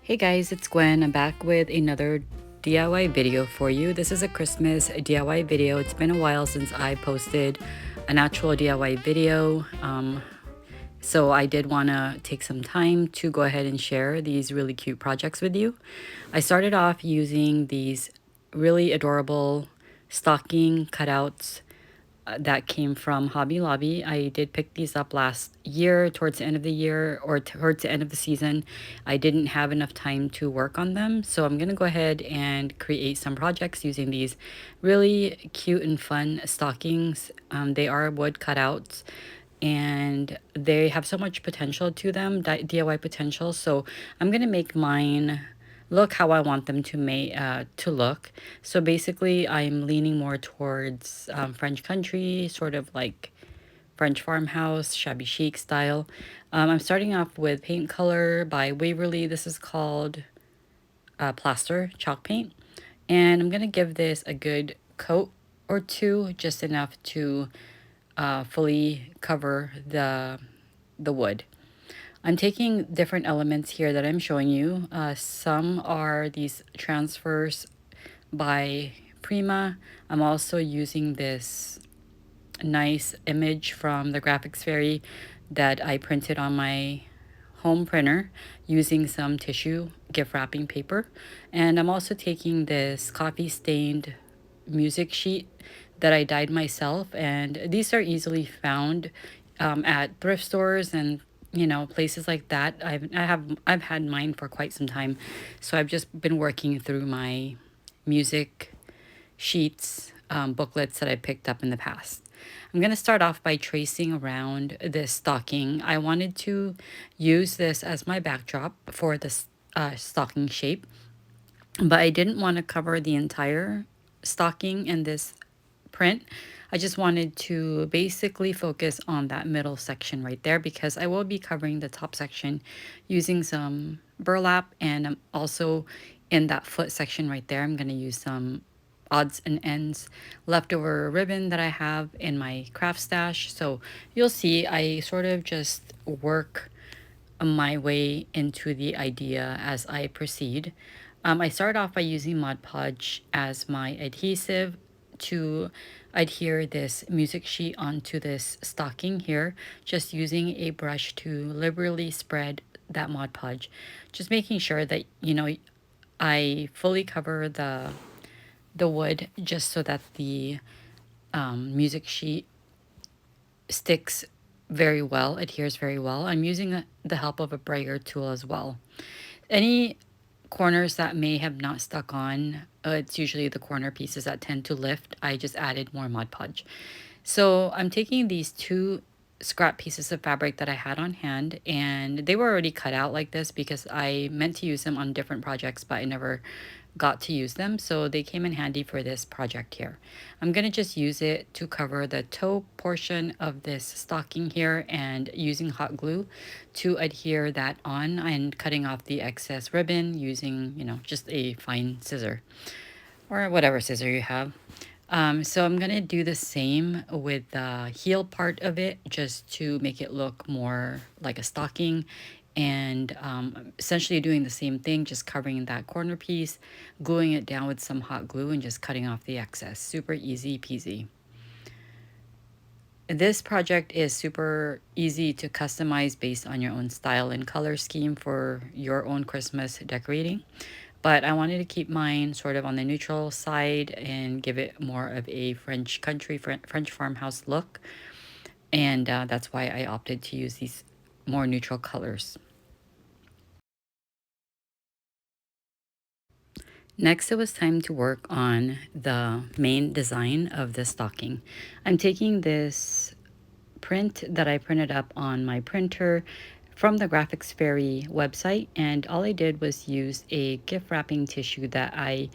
Hey guys, it's Gwen. I'm back with another DIY video for you. This is a Christmas DIY video. It's been a while since I posted an actual DIY video. So I did want to take some time to go ahead and share these really cute projects with you. I started off using these really adorable stocking cutouts that came from Hobby Lobby. I did pick these up last year, towards the end of the year or towards the end of the season. I didn't have enough time to work on them, so I'm gonna go ahead and create some projects using these really cute and fun stockings. They are wood cutouts and they have so much potential to them, DIY potential. So I'm gonna make mine look how I want them to look. So basically, I'm leaning more towards French country, sort of like French farmhouse, shabby chic style. I'm starting off with paint color by Waverly. This is called plaster chalk paint, and I'm gonna give this a good coat or two, just enough to fully cover the wood. I'm taking different elements here that I'm showing you. Some are these transfers by Prima. I'm also using this nice image from the Graphics Fairy that I printed on my home printer using some tissue gift wrapping paper. And I'm also taking this coffee stained music sheet that I dyed myself, and these are easily found at thrift stores and places like that. I've had mine for quite some time, so I've just been working through my music sheets, booklets that I picked up in the past. I'm going to start off by tracing around this stocking. I wanted to use this as my backdrop for this stocking shape, but I didn't want to cover the entire stocking in this print. I just wanted to basically focus on that middle section right there because I will be covering the top section using some burlap, and I'm also in that foot section right there. I'm going to use some odds and ends leftover ribbon that I have in my craft stash. So you'll see I sort of just work my way into the idea as I proceed. I start off by using Mod Podge as my adhesive to adhere this music sheet onto this stocking here, just using a brush to liberally spread that Mod Podge, just making sure that I fully cover the wood just so that the music sheet sticks very well, adheres very well. I'm using the help of a brayer tool as well. Any corners that may have not stuck on, it's usually the corner pieces that tend to lift. I just added more Mod Podge. So I'm taking these two scrap pieces of fabric that I had on hand, and they were already cut out like this because I meant to use them on different projects, but I never got to use them, so they came in handy for this project here. I'm gonna just use it to cover the toe portion of this stocking here, and using hot glue to adhere that on, and cutting off the excess ribbon using just a fine scissor or whatever scissor you have. So I'm gonna do the same with the heel part of it, just to make it look more like a stocking, and essentially doing the same thing, just covering that corner piece, gluing it down with some hot glue, and just cutting off the excess. Super easy peasy. This project is super easy to customize based on your own style and color scheme for your own Christmas decorating. But I wanted to keep mine sort of on the neutral side and give it more of a French country, French farmhouse look. And that's why I opted to use these more neutral colors. Next, it was time to work on the main design of the stocking. I'm taking this print that I printed up on my printer from the Graphics Fairy website, and all I did was use a gift wrapping tissue that I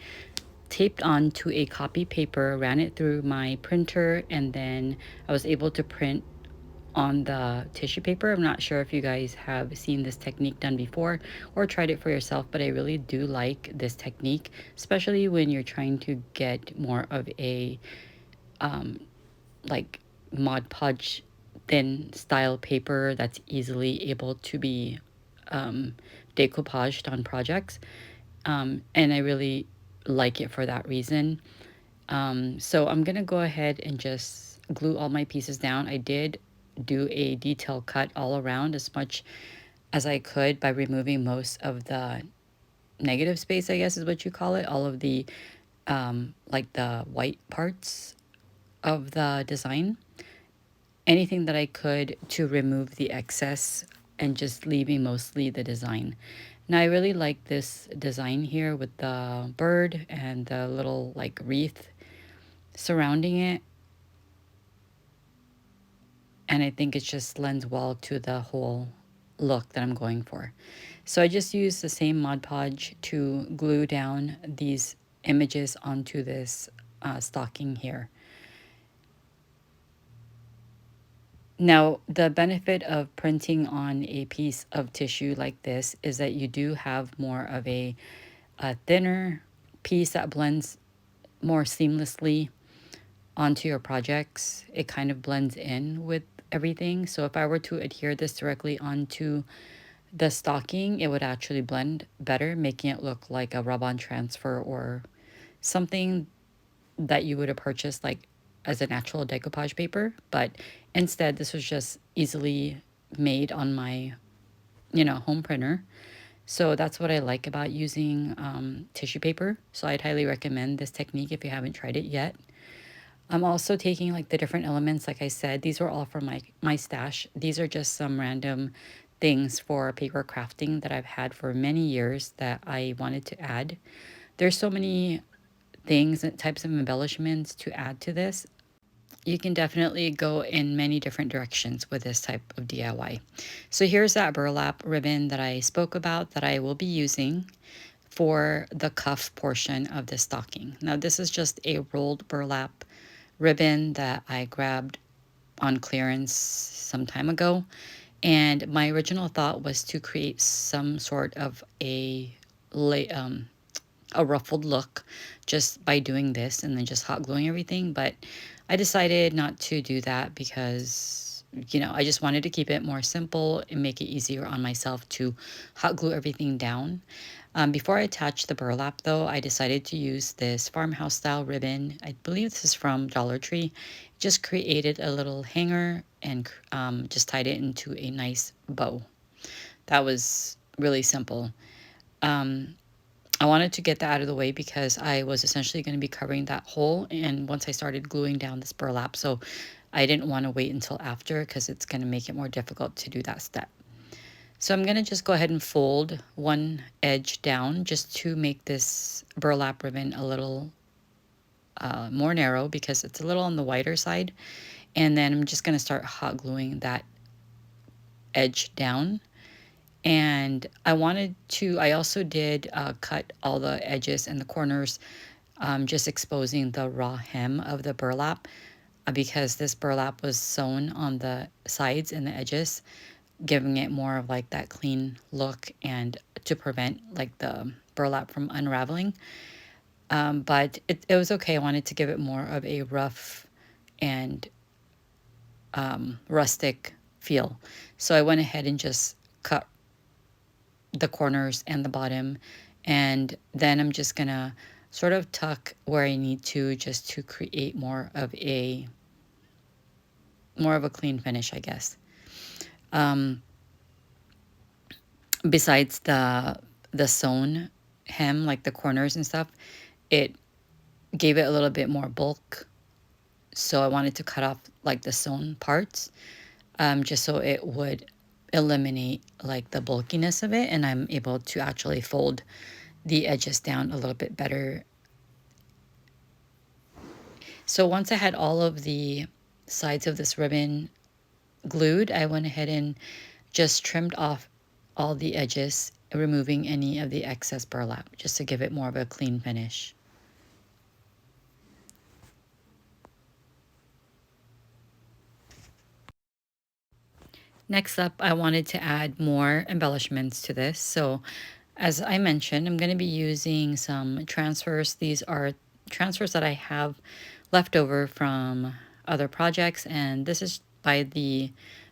taped onto a copy paper, ran it through my printer, and then I was able to print on the tissue paper. I'm not sure if you guys have seen this technique done before or tried it for yourself, but I really do like this technique, especially when you're trying to get more of a like Mod Podge thin style paper that's easily able to be decoupaged on projects. And I really like it for that reason. So I'm gonna go ahead and just glue all my pieces down. I did do a detail cut all around as much as I could by removing most of the negative space, I guess is what you call it, all of the like the white parts of the design, anything that I could to remove the excess and just leaving mostly the design. Now I really like this design here with the bird and the little like wreath surrounding it, and I think it just lends well to the whole look that I'm going for. So I just used the same Mod Podge to glue down these images onto this stocking here. Now, the benefit of printing on a piece of tissue like this is that you do have more of a thinner piece that blends more seamlessly onto your projects. It kind of blends in with everything. So if I were to adhere this directly onto the stocking, it would actually blend better, making it look like a rub-on transfer or something that you would have purchased like as a natural decoupage paper. But instead, this was just easily made on my, home printer. So that's what I like about using tissue paper. So I'd highly recommend this technique if you haven't tried it yet. I'm also taking like the different elements. Like I said, these were all from my stash. These are just some random things for paper crafting that I've had for many years that I wanted to add. There's so many things and types of embellishments to add to this. You can definitely go in many different directions with this type of DIY. So here's that burlap ribbon that I spoke about that I will be using for the cuff portion of the stocking. Now this is just a rolled burlap ribbon that I grabbed on clearance some time ago. And my original thought was to create some sort of a ruffled look just by doing this and then just hot gluing everything. But I decided not to do that because, I just wanted to keep it more simple and make it easier on myself to hot glue everything down. Before I attached the burlap though, I decided to use this farmhouse style ribbon. I believe this is from Dollar Tree. Just created a little hanger and just tied it into a nice bow. That was really simple. I wanted to get that out of the way because I was essentially going to be covering that hole and once I started gluing down this burlap, so I didn't want to wait until after because it's going to make it more difficult to do that step. So I'm going to just go ahead and fold one edge down just to make this burlap ribbon a little more narrow because it's a little on the wider side. And then I'm just going to start hot gluing that edge down. And I also did cut all the edges and the corners, just exposing the raw hem of the burlap because this burlap was sewn on the sides and the edges, giving it more of like that clean look and to prevent like the burlap from unraveling. But it was okay. I wanted to give it more of a rough and rustic feel. So I went ahead and just cut the corners and the bottom, and then I'm just gonna sort of tuck where I need to just to create more of a clean finish, I guess. Besides the sewn hem, like the corners and stuff, it gave it a little bit more bulk, so I wanted to cut off like the sewn parts, just so it would eliminate like the bulkiness of it and I'm able to actually fold the edges down a little bit better. So once I had all of the sides of this ribbon glued, I went ahead and just trimmed off all the edges, removing any of the excess burlap just to give it more of a clean finish. Next up, I wanted to add more embellishments to this. So as I mentioned, I'm going to be using some transfers. These are transfers that I have left over from other projects. And this is by I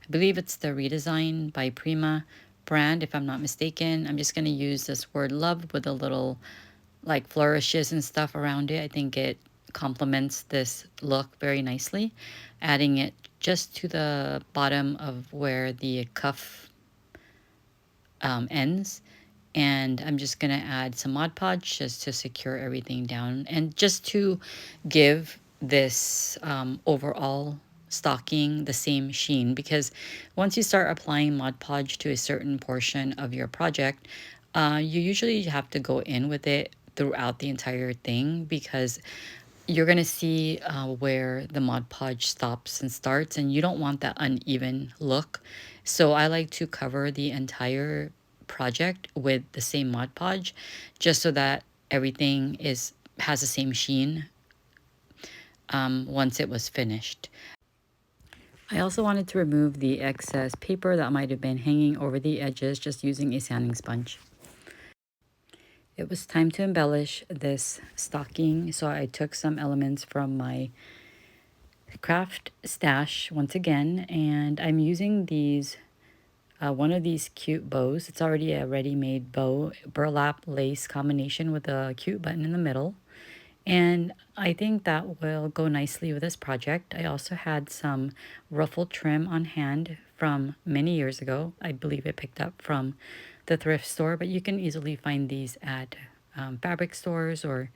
believe it's the Redesign by Prima brand, if I'm not mistaken. I'm just going to use this word love with a little like flourishes and stuff around it. I think it complements this look very nicely, adding it just to the bottom of where the cuff ends. And I'm just going to add some Mod Podge just to secure everything down and just to give this overall stocking the same sheen, because once you start applying Mod Podge to a certain portion of your project, you usually have to go in with it throughout the entire thing, because you're going to see where the Mod Podge stops and starts, and you don't want that uneven look. So I like to cover the entire project with the same Mod Podge, just so that everything has the same sheen once it was finished. I also wanted to remove the excess paper that might have been hanging over the edges just using a sanding sponge. It was time to embellish this stocking, so I took some elements from my craft stash once again, and I'm using these one of these cute bows. It's already a ready-made bow, burlap lace combination with a cute button in the middle, and I think that will go nicely with this project. I also had some ruffle trim on hand from many years ago. I believe it picked up from the thrift store, but you can easily find these at fabric stores or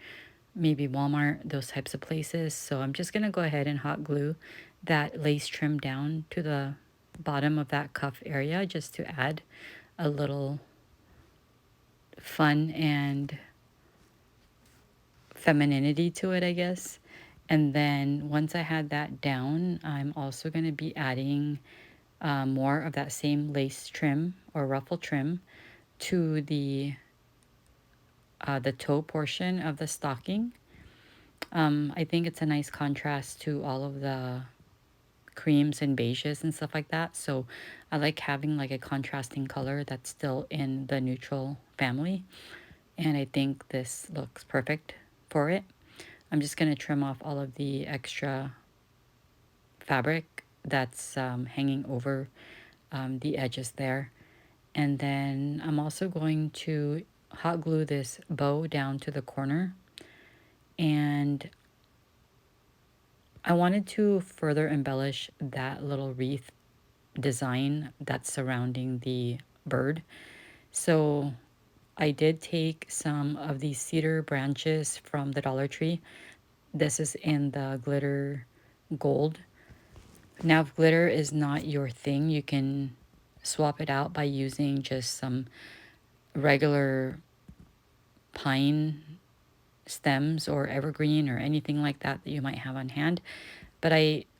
maybe Walmart, those types of places. So I'm just going to go ahead and hot glue that lace trim down to the bottom of that cuff area just to add a little fun and femininity to it, I guess. And then once I had that down, I'm also going to be adding more of that same lace trim or ruffle trim to the toe portion of the stocking. I think it's a nice contrast to all of the creams and beiges and stuff like that. So I like having like a contrasting color that's still in the neutral family. And I think this looks perfect for it. I'm just going to trim off all of the extra fabric that's hanging over the edges there. And then I'm also going to hot glue this bow down to the corner. And I wanted to further embellish that little wreath design that's surrounding the bird. So I did take some of these cedar branches from the Dollar Tree. This is in the glitter gold. Now, if glitter is not your thing, you can swap it out by using just some regular pine stems or evergreen or anything like that that you might have on hand. But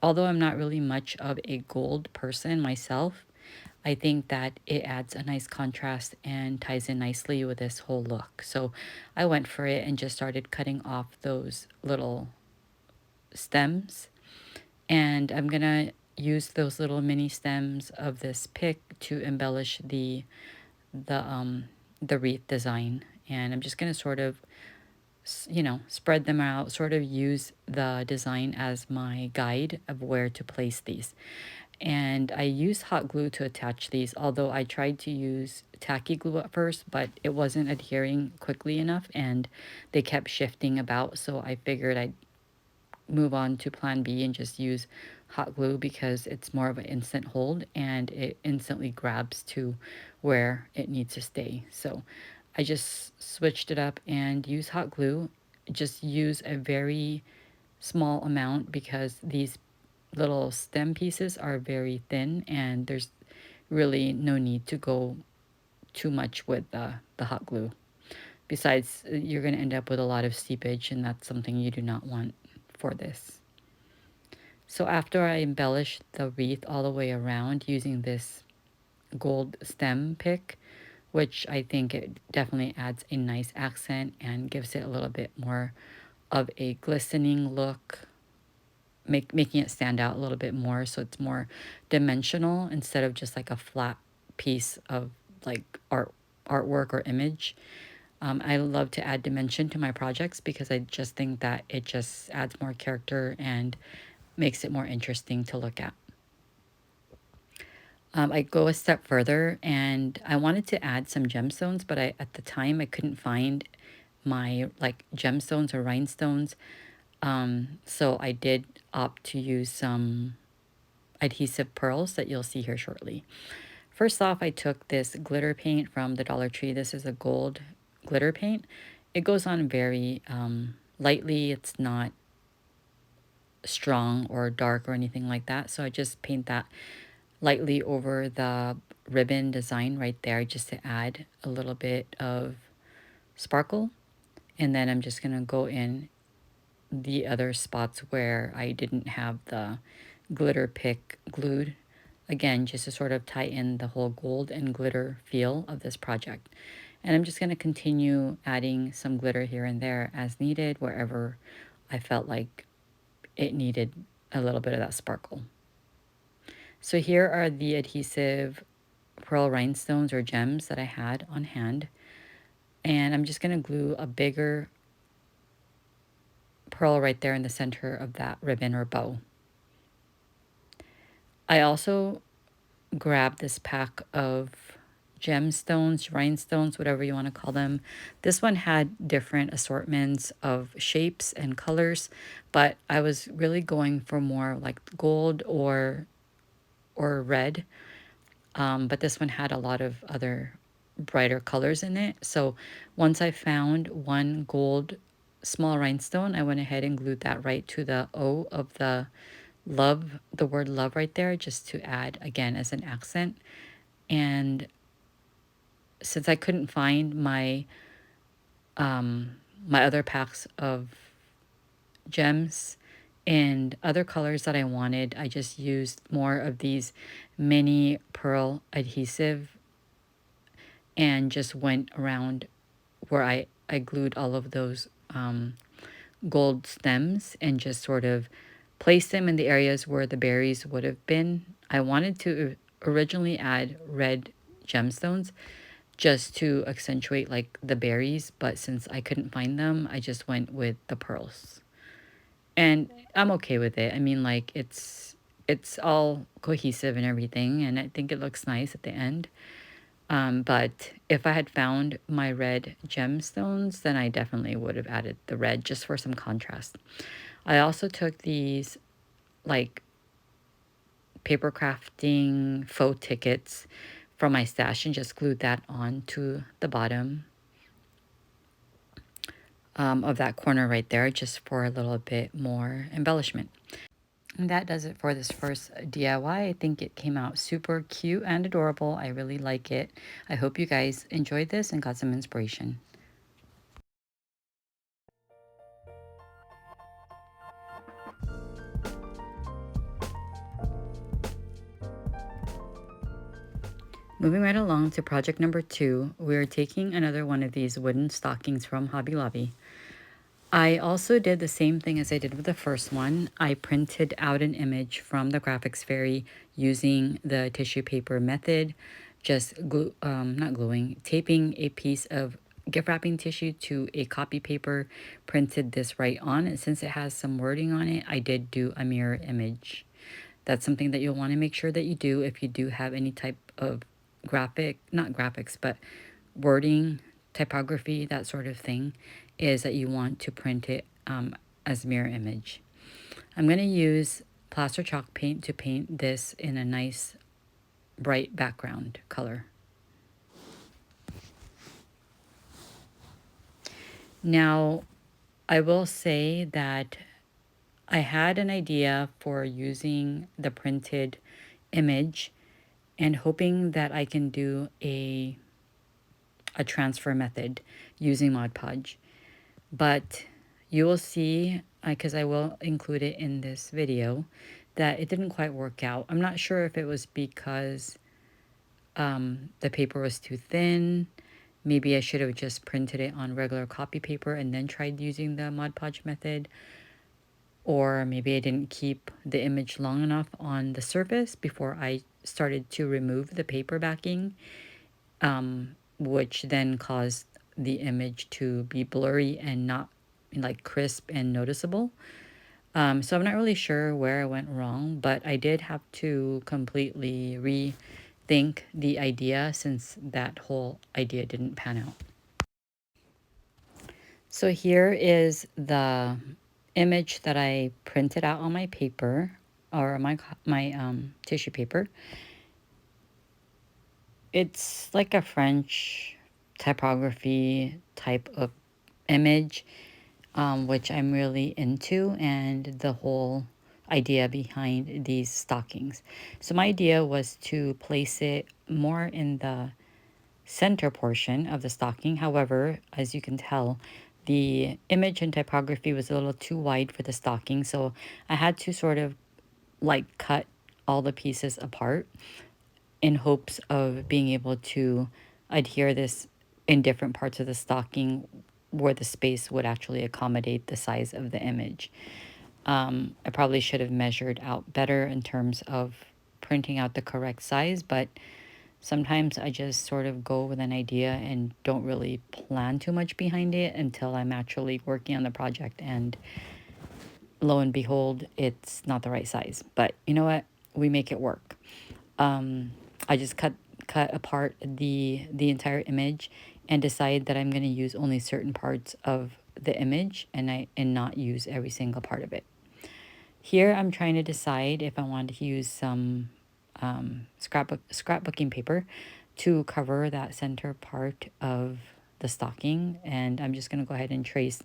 although I'm not really much of a gold person myself, I think that it adds a nice contrast and ties in nicely with this whole look. So I went for it and just started cutting off those little stems. And I'm going to use those little mini stems of this pick to embellish the wreath design. And I'm just going to sort of, you know, spread them out, sort of use the design as my guide of where to place these. And I used hot glue to attach these, although I tried to use tacky glue at first, but it wasn't adhering quickly enough and they kept shifting about. So I figured I'd move on to plan B and just use hot glue because it's more of an instant hold and it instantly grabs to where it needs to stay. So I just switched it up and use hot glue. Just use a very small amount because these little stem pieces are very thin and there's really no need to go too much with the hot glue. Besides, you're going to end up with a lot of seepage and that's something you do not want for this. So after I embellish the wreath all the way around using this gold stem pick, which I think it definitely adds a nice accent and gives it a little bit more of a glistening look, making it stand out a little bit more so it's more dimensional instead of just like a flat piece of like artwork or image. I love to add dimension to my projects because I just think that it just adds more character and makes it more interesting to look at. I go a step further and I wanted to add some gemstones, but at the time I couldn't find my like gemstones or rhinestones. So I did opt to use some adhesive pearls that you'll see here shortly. First off, I took this glitter paint from the Dollar Tree. This is a gold glitter paint. It goes on very lightly. It's not strong or dark or anything like that. So I just paint that lightly over the ribbon design right there just to add a little bit of sparkle. And then I'm just going to go in the other spots where I didn't have the glitter pick glued. Again, just to sort of tie in the whole gold and glitter feel of this project. And I'm just going to continue adding some glitter here and there as needed, wherever I felt like it needed a little bit of that sparkle. So here are the adhesive pearl rhinestones or gems that I had on hand. And I'm just going to glue a bigger pearl right there in the center of that ribbon or bow. I also grabbed this pack of gemstones, rhinestones, whatever you want to call them. This one had different assortments of shapes and colors, but I was really going for more like gold or red. But this one had a lot of other brighter colors in it. So once I found one gold small rhinestone, I went ahead and glued that right to the O of the love, the word love right there, just to add again as an accent. And since I couldn't find my other packs of gems and other colors that I wanted, I just used more of these mini pearl adhesive and just went around where I glued all of those gold stems and just sort of placed them in the areas where the berries would have been. I wanted to originally add red gemstones just to accentuate like the berries, but since I couldn't find them, I just went with the pearls. And I'm okay with it. I mean, like it's all cohesive and everything, and I think it looks nice at the end. But if I had found my red gemstones, then I definitely would have added the red just for some contrast. I also took these like paper crafting faux tickets from my stash and just glued that on to the bottom of that corner right there, just for a little bit more embellishment. And that does it for this first DIY. I think it came out super cute and adorable. I really like it. I hope you guys enjoyed this and got some inspiration. Moving right along to project number 2, we're taking another one of these wooden stockings from Hobby Lobby. I also did the same thing as I did with the first one. I printed out an image from the Graphics Fairy using the tissue paper method, just not gluing, taping a piece of gift wrapping tissue to a copy paper, printed this right on. And since it has some wording on it, I did do a mirror image. That's something that you'll want to make sure that you do if you do have any type of not graphics, but wording, typography, that sort of thing, is that you want to print it as mirror image. I'm going to use plaster chalk paint to paint this in a nice bright background color. Now, I will say that I had an idea for using the printed image and hoping that I can do a transfer method using Mod Podge. But you will see, because I will include it in this video, that it didn't quite work out. I'm not sure if it was because the paper was too thin. Maybe I should have just printed it on regular copy paper and then tried using the Mod Podge method. Or maybe I didn't keep the image long enough on the surface before I started to remove the paper backing, which then caused the image to be blurry and not like crisp and noticeable. So I'm not really sure where I went wrong, but I did have to completely rethink the idea since that whole idea didn't pan out. So here is the image that I printed out on my paper, or my tissue paper. It's like a French typography type of image, which I'm really into, and the whole idea behind these stockings. So my idea was to place it more in the center portion of the stocking. However, as you can tell, the image and typography was a little too wide for the stocking, so I had to sort of like cut all the pieces apart in hopes of being able to adhere this in different parts of the stocking where the space would actually accommodate the size of the image. I probably should have measured out better in terms of printing out the correct size, but sometimes I just sort of go with an idea and don't really plan too much behind it until I'm actually working on the project, and lo and behold, it's not the right size. But you know what? We make it work. I just cut apart the entire image and decide that I'm going to use only certain parts of the image and not use every single part of it. Here I'm trying to decide if I want to use some scrapbooking paper to cover that center part of the stocking, and I'm just going to go ahead and trace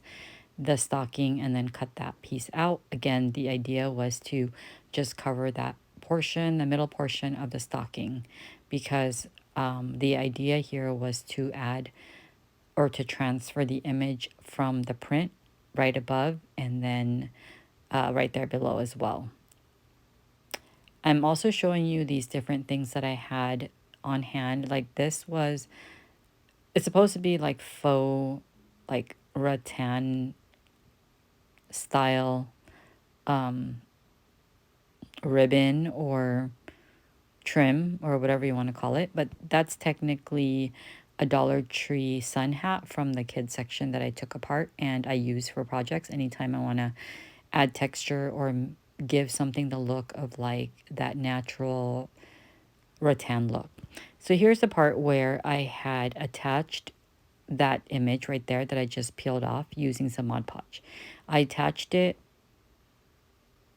the stocking and then cut that piece out. Again, the idea was to just cover that portion, the middle portion of the stocking, because the idea here was to add or to transfer the image from the print right above and then right there below as well. I'm also showing you these different things that I had on hand. Like this was, it's supposed to be like faux, like rattan style ribbon or trim or whatever you want to call it. But that's technically a Dollar Tree sun hat from the kids section that I took apart and I use for projects anytime I want to add texture or give something the look of like that natural rattan look. So here's the part where I had attached that image right there that I just peeled off using some Mod Podge. I attached it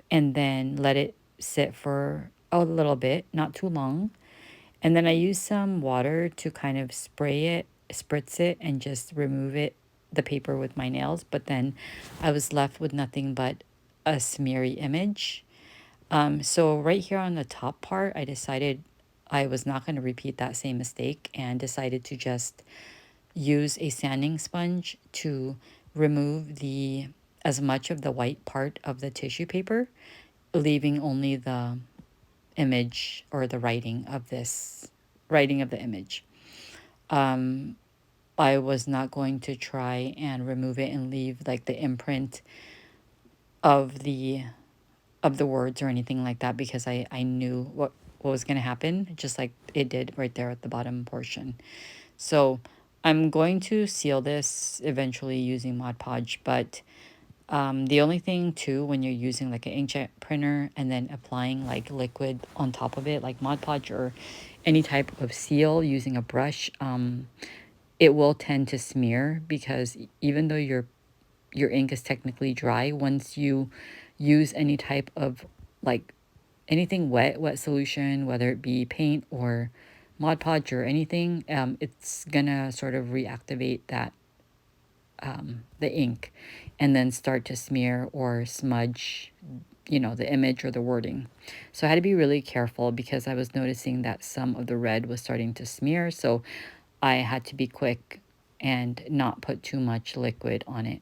and then let it sit for a little bit, not too long. And then I used some water to kind of spritz it, and just remove the paper with my nails. But then I was left with nothing but a smeary image. So right here on the top part, I decided I was not going to repeat that same mistake and decided to just use a sanding sponge to remove the as much of the white part of the tissue paper, leaving only the image or the writing of the image. I was not going to try and remove it and leave like the imprint of the words or anything like that, because I knew what was going to happen, just like it did right there at the bottom portion. So I'm going to seal this eventually using Mod Podge, but the only thing too, when you're using like an inkjet printer and then applying like liquid on top of it, like Mod Podge or any type of seal using a brush, it will tend to smear, because even though your ink is technically dry, once you use any type of like anything wet solution, whether it be paint or Mod Podge or anything, it's gonna sort of reactivate that the ink and then start to smear or smudge, the image or the wording. So I had to be really careful because I was noticing that some of the red was starting to smear. So I had to be quick and not put too much liquid on it.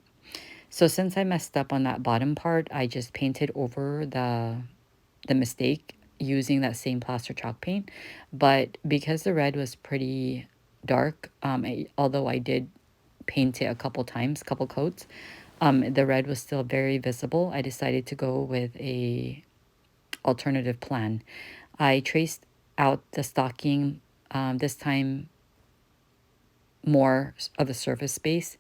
So since I messed up on that bottom part, I just painted over the mistake using that same plaster chalk paint. But because the red was pretty dark, although I did paint it a couple times, couple coats, the red was still very visible. I decided to go with a alternative plan. I traced out the stocking, this time more of the surface space,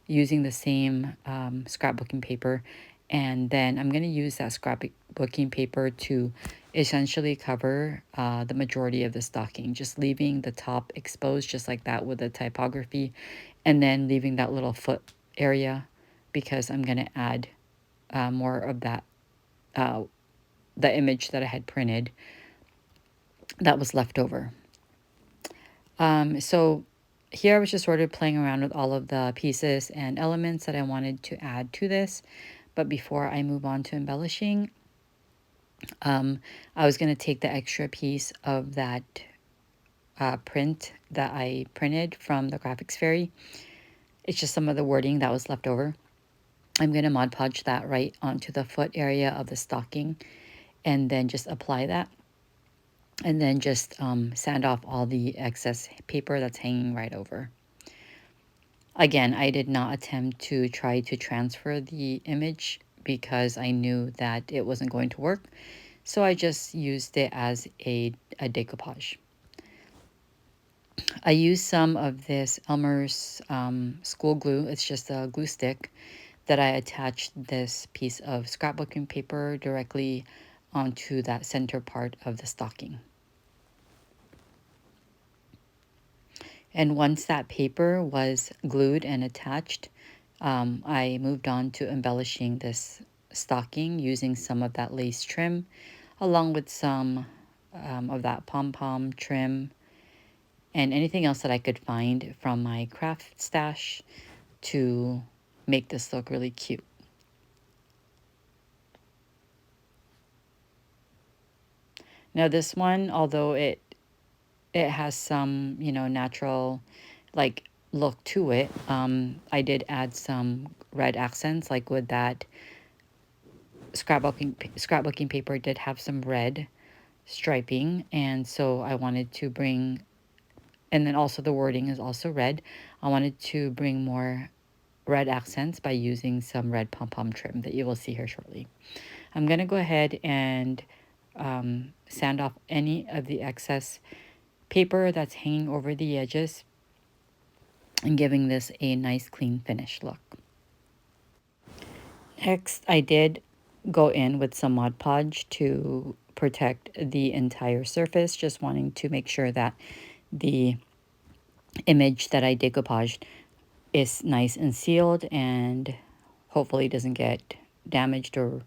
using the same scrapbooking paper. And then I'm going to use that scrapbooking paper to essentially cover the majority of the stocking, just leaving the top exposed just like that with the typography, and then leaving that little foot area because I'm going to add more of that, the image that I had printed that was left over. So here I was just sort of playing around with all of the pieces and elements that I wanted to add to this. But before I move on to embellishing, I was going to take the extra piece of that print that I printed from the Graphics Fairy. It's just some of the wording that was left over. I'm going to Mod Podge that right onto the foot area of the stocking and then just apply that. And then just sand off all the excess paper that's hanging right over. Again, I did not attempt to try to transfer the image because I knew that it wasn't going to work. So I just used it as a decoupage. I used some of this Elmer's school glue. It's just a glue stick that I attached this piece of scrapbooking paper directly onto that center part of the stocking. And once that paper was glued and attached, I moved on to embellishing this stocking using some of that lace trim, along with some of that pom-pom trim, and anything else that I could find from my craft stash to make this look really cute. Now this one, although it has some, you know, natural like look to it, I did add some red accents, like with that scrapbooking paper did have some red striping, and so I wanted to bring, and then also the wording is also red. I wanted to bring more red accents by using some red pom-pom trim that you will see here shortly. I'm going to go ahead and sand off any of the excess paper that's hanging over the edges and giving this a nice clean finish look. Next, I did go in with some Mod Podge to protect the entire surface, just wanting to make sure that the image that I decoupaged is nice and sealed and hopefully doesn't get damaged or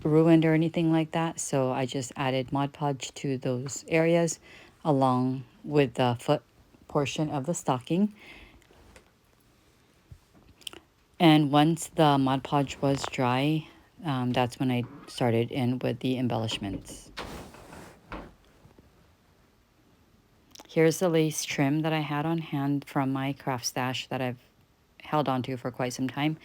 ruined or anything like that. So I just added Mod Podge to those areas along with the foot portion of the stocking. And once the Mod Podge was dry, that's when I started in with the embellishments. Here's the lace trim that I had on hand from my craft stash that I've held onto for quite some time.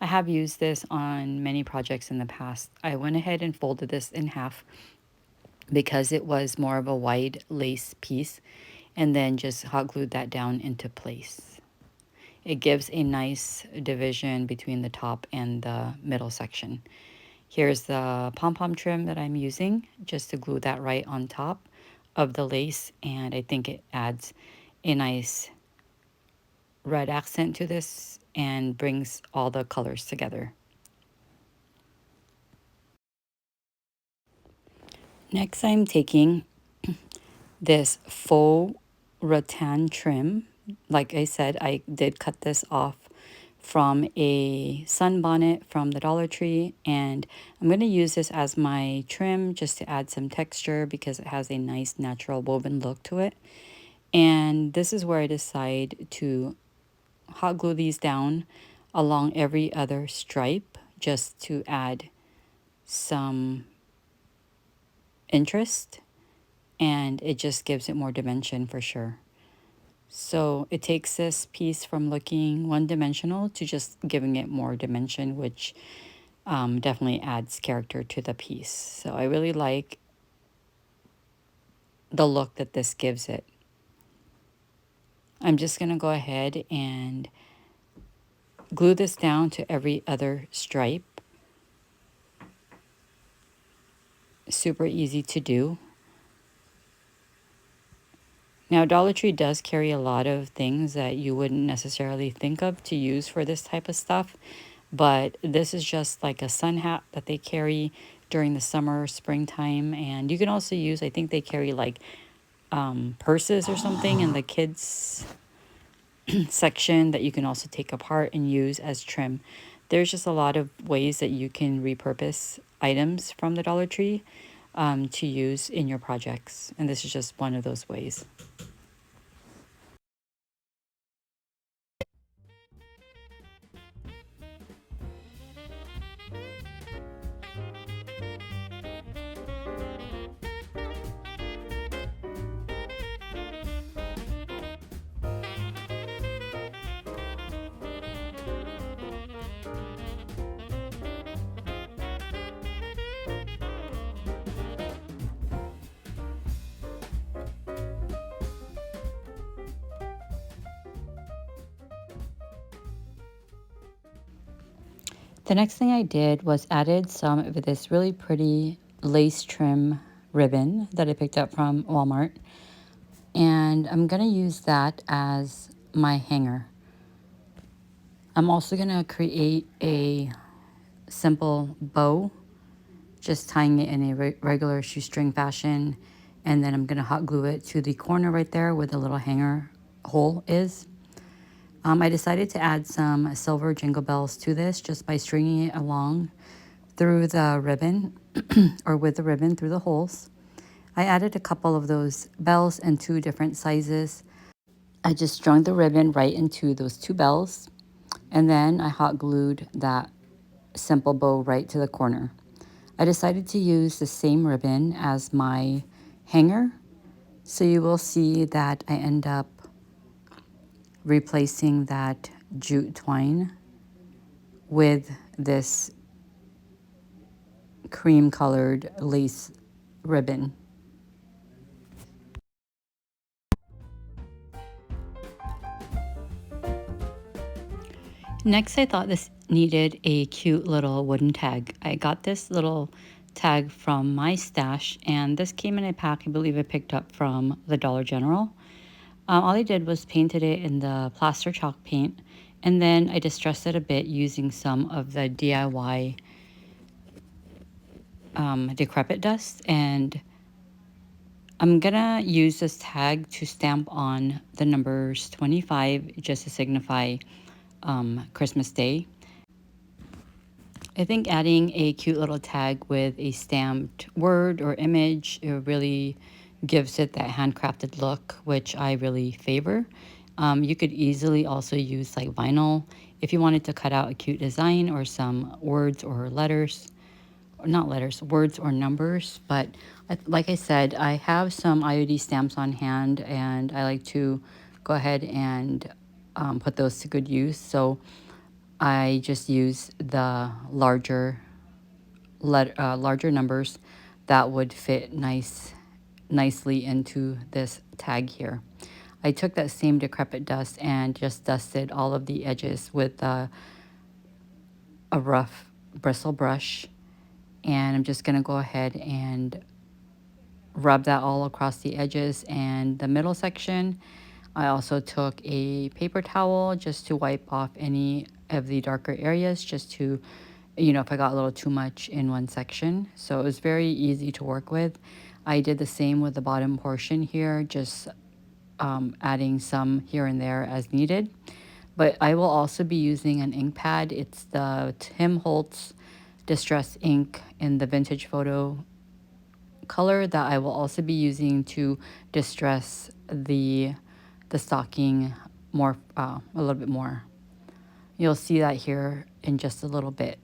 I have used this on many projects in the past. I went ahead and folded this in half because it was more of a wide lace piece, and then just hot glued that down into place. It gives a nice division between the top and the middle section. Here's the pom-pom trim that I'm using just to glue that right on top of the lace, and I think it adds a nice red accent to this and brings all the colors together. Next, I'm taking this faux rattan trim. Like I said, I did cut this off from a sunbonnet from the Dollar Tree, and I'm going to use this as my trim just to add some texture because it has a nice natural woven look to it. And this is where I decide to hot glue these down along every other stripe just to add some interest, and it just gives it more dimension for sure. So it takes this piece from looking one-dimensional to just giving it more dimension, which definitely adds character to the piece. So I really like the look that this gives it. I'm just going to go ahead and glue this down to every other stripe. Super easy to do. Now, Dollar Tree does carry a lot of things that you wouldn't necessarily think of to use for this type of stuff, but this is just like a sun hat that they carry during the summer, springtime. And you can also use, I think they carry like purses or something in the kids section that you can also take apart and use as trim. There's just a lot of ways that you can repurpose items from the Dollar Tree to use in your projects. And this is just one of those ways. The next thing I did was added some of this really pretty lace trim ribbon that I picked up from Walmart. And I'm going to use that as my hanger. I'm also going to create a simple bow, just tying it in a regular shoestring fashion. And then I'm going to hot glue it to the corner right there where the little hanger hole is. I decided to add some silver jingle bells to this just by stringing it along through the ribbon or with the ribbon through the holes. I added a couple of those bells in 2 different sizes. I just strung the ribbon right into those 2 bells, and then I hot glued that simple bow right to the corner. I decided to use the same ribbon as my hanger, so you will see that I end up replacing that jute twine with this cream colored lace ribbon. Next, I thought this needed a cute little wooden tag. I got this little tag from my stash, and this came in a pack I believe I picked up from the Dollar General. All I did was painted it in the plaster chalk paint, and then I distressed it a bit using some of the DIY decrepit dust. And I'm gonna use this tag to stamp on the numbers 25 just to signify Christmas Day. I think adding a cute little tag with a stamped word or image, it really gives it that handcrafted look, which I really favor. You could easily also use like vinyl if you wanted to cut out a cute design or some words or letters, or not letters, words or numbers. But like I said, I have some IOD stamps on hand, and I like to go ahead and put those to good use. So I just use the larger numbers that would fit nicely into this tag here. I took that same decrepit dust and just dusted all of the edges with a rough bristle brush, and I'm just gonna go ahead and rub that all across the edges and the middle section. I also took a paper towel just to wipe off any of the darker areas, just to, if I got a little too much in one section. So it was very easy to work with. I did the same with the bottom portion here, just adding some here and there as needed. But I will also be using an ink pad. It's the Tim Holtz Distress ink in the vintage photo color that I will also be using to distress the stocking more, a little bit more. You'll see that here in just a little bit.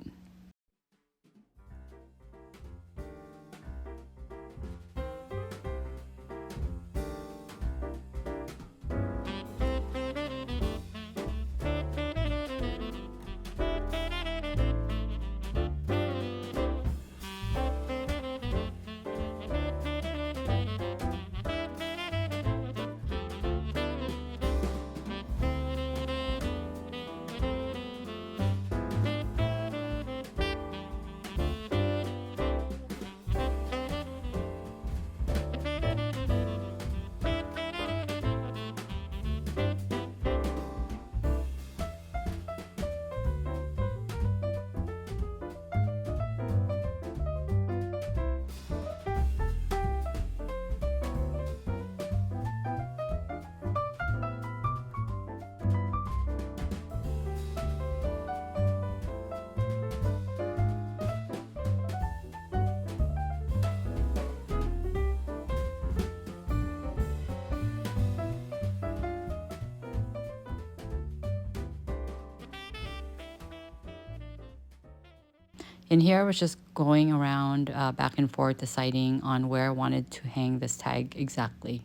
In here, I was just going around back and forth deciding on where I wanted to hang this tag exactly.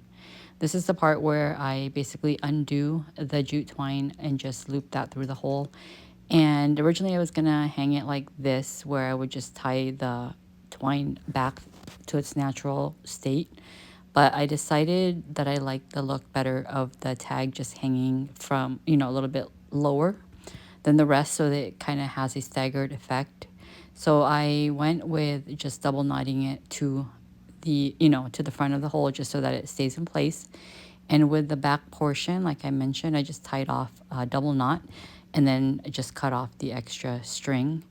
This is the part where I basically undo the jute twine and just loop that through the hole. And originally I was gonna hang it like this, where I would just tie the twine back to its natural state. But I decided that I like the look better of the tag just hanging from, you know, a little bit lower than the rest, so that it kind of has a staggered effect. So I went with just double knotting it to the, you know, to the front of the hole, just so that it stays in place. And with the back portion, like I mentioned, I just tied off a double knot and then just cut off the extra string.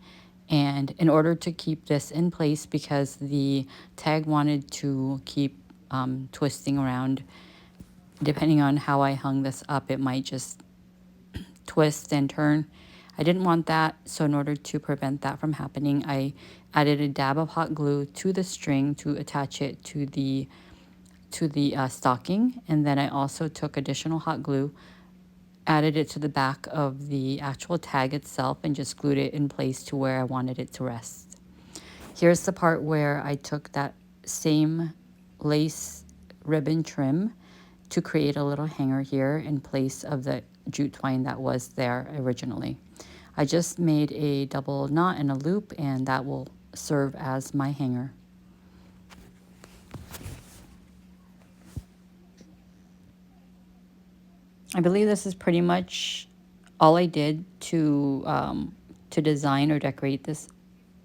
And in order to keep this in place, because the tag wanted to keep twisting around, depending on how I hung this up, it might just twist and turn. I didn't want that, so in order to prevent that from happening, I added a dab of hot glue to the string to attach it to the stocking. And then I also took additional hot glue, added it to the back of the actual tag itself, and just glued it in place to where I wanted it to rest. Here's the part where I took that same lace ribbon trim to create a little hanger here in place of the jute twine that was there originally. I just made a double knot and a loop, and that will serve as my hanger. I believe this is pretty much all I did to design or decorate this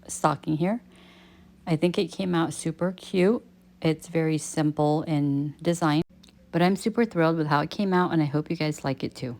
stocking here. I think it came out super cute. It's very simple in design, but I'm super thrilled with how it came out, and I hope you guys like it too.